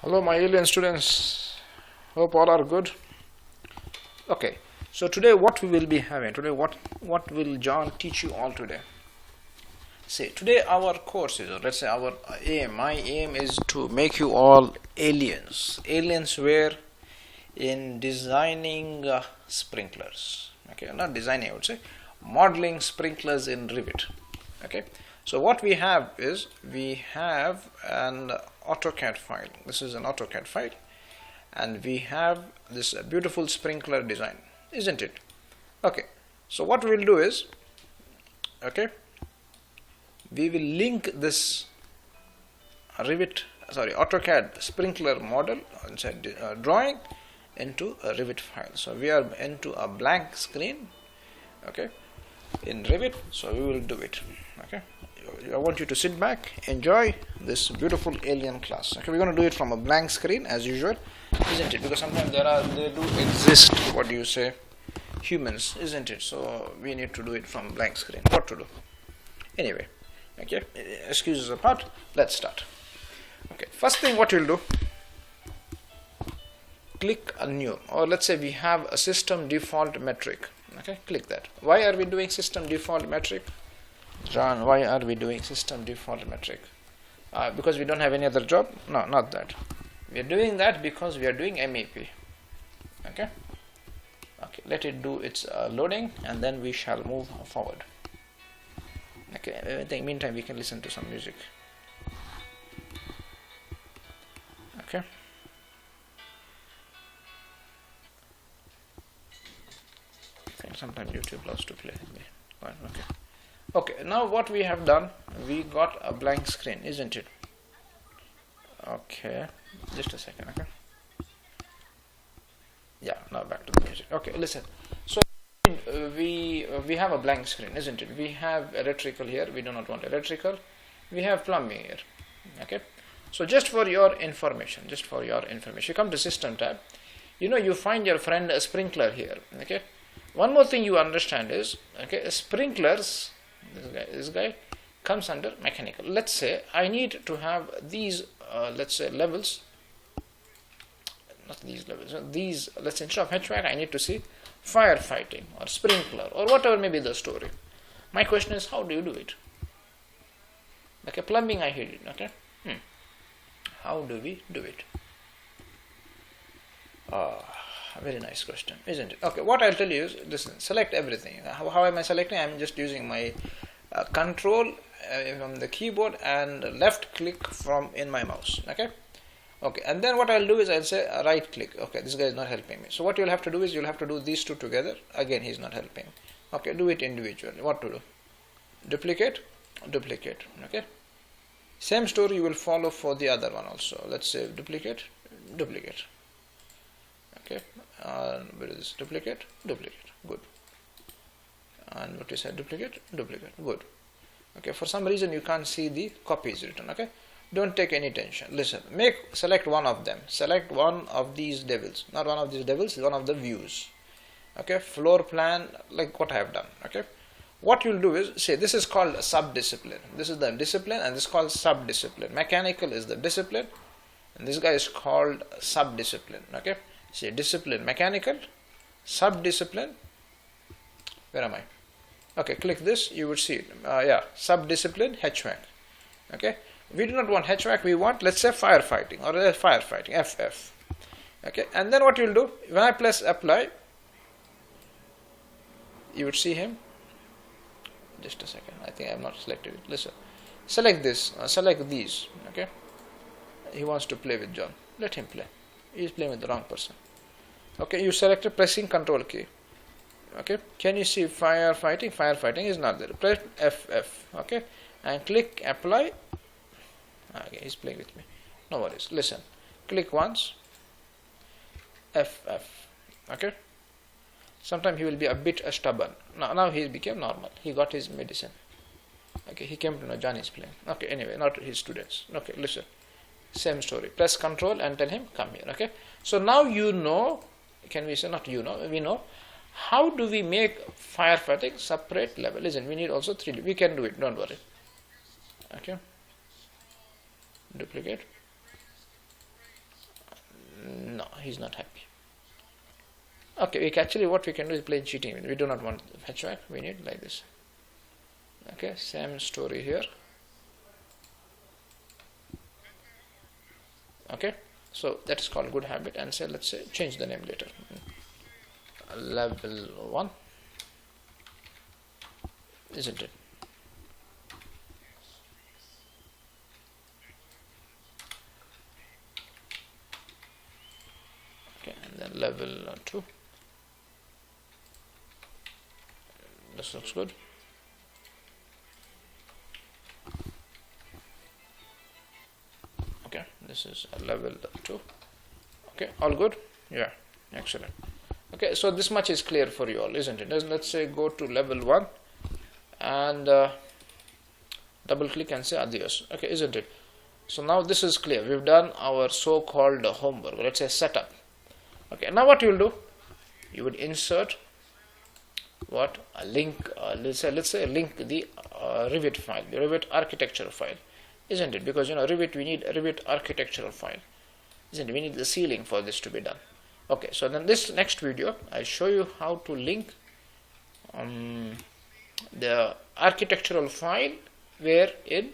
Hello my alien students, hope all are good. Okay, so today what we will be having, what will John teach you all today? See, today our course is, or let's say our aim, my aim is to make you all aliens. Aliens where? In designing sprinklers. Okay, not designing, I would say, modeling sprinklers in Revit. Okay, so what we have is, we have an AutoCAD file. This is an AutoCAD file, and we have this beautiful sprinkler design, isn't it? Okay, so what we will do is, okay, we will link this AutoCAD sprinkler model inside drawing into a Revit file. So we are into a blank screen, okay, in Revit. So we will do it. Okay, I want you to sit back, enjoy this beautiful alien class. Okay, we're going to do it from a blank screen as usual, isn't it? Because sometimes they do exist, what do you say, humans, isn't it? So we need to do it from blank screen. What to do? Anyway, okay, excuses apart, let's start. Okay, first thing what you'll do, click a new, or let's say we have a system default metric. Okay, click that. Why are we doing system default metric? John, why are we doing system default metric? Because we don't have any other job? No, not that. We are doing that because we are doing MEP. Okay, okay, let it do its loading, and then we shall move forward. Okay, in the meantime we can listen to some music. Okay, I think sometimes YouTube loves to play with me. Okay. Okay, now what we have done, we got a blank screen, isn't it? Okay, just a second. Okay, yeah, now back to the music. Okay, listen. So we have a blank screen, isn't it? We have electrical here. We do not want electrical. We have plumbing here. Okay, so just for your information, you come to System tab. You find your friend a sprinkler here. Okay, one more thing you understand is, okay, sprinklers. This guy comes under mechanical. Let's say I need to have these, let's say levels, not these levels, these, let's say instead of HVAC I need to see firefighting or sprinkler or whatever may be the story. My question is, how do you do it? Okay, plumbing I hate it. Okay, how do we do it? Very nice question, isn't it? Okay, what I'll tell you is, listen, select everything. How am I selecting? I'm just using my control from the keyboard and left click from in my mouse. Okay, okay, and then what I'll do is I'll say right click. Okay, this guy is not helping me. So what you'll have to do is you'll have to do these two together. Again, he's not helping. Okay, do it individually. What to do? Duplicate, duplicate. Okay, same story you will follow for the other one also. Let's say duplicate, duplicate. Okay, where is this? Duplicate, duplicate, good. And what is that? Duplicate, duplicate, good. Okay, for some reason you can't see the copies written. Okay, don't take any tension. Listen, select one of them. Select one of these devils, not one of these devils, one of the views. Okay, floor plan, like what I have done. Okay, what you'll do is, say this is called sub-discipline. This is the discipline, and this is called sub-discipline. Mechanical is the discipline, and this guy is called sub-discipline. Okay. See, discipline, mechanical, sub-discipline, where am I? Okay, click this, you would see it. Yeah, sub-discipline, HVAC. Okay, we do not want HVAC, we want, let's say, firefighting, or firefighting, FF. Okay, and then what you'll do, when I press apply, you would see him. Just a second, I think I have not selected it. Listen, select this, select these. Okay, he wants to play with John, let him play. He is playing with the wrong person. Okay, you selected, pressing control key. Okay, can you see firefighting? Firefighting is not there. Press FF. Okay, and click apply. Okay, he's playing with me. No worries. Listen, click once. FF. Okay. Sometimes he will be a bit stubborn. Now he became normal. He got his medicine. Okay, he came to know John is playing. Okay, anyway, not his students. Okay, listen. Same story. Press control and tell him come here. Okay, so now you know, can we say, not you know, we know how do we make firefighting separate level. Listen, we need also 3D. We can do it, don't worry. Okay, duplicate, he's not happy. Okay, we actually what we can do is play cheating. We do not want hatchback. We need like this. Okay, same story here. Okay, so that's called good habit. And say, let's say, change the name later. Level 1, isn't it? Okay, and then level 2. This looks good. Okay, this is a level 2. Okay, all good? Yeah, excellent. Okay, so this much is clear for you all, isn't it? Let's say go to level 1 and double click and say adios. Okay, isn't it? So now this is clear. We've done our so-called homework. Let's say setup. Okay, now what you will do? You would insert what a link. Let's say link the Revit file, the Revit architecture file, isn't it? Because Revit, we need a Revit architectural file, isn't it? We need the ceiling for this to be done. Okay, so then this next video I'll show you how to link the architectural file where in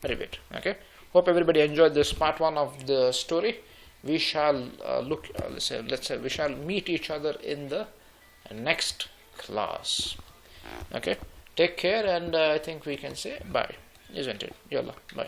Revit. Okay, hope everybody enjoyed this part 1 of the story. We shall let's say we shall meet each other in the next class. Okay, take care, and I think we can say bye, isn't it? Yalla, bye.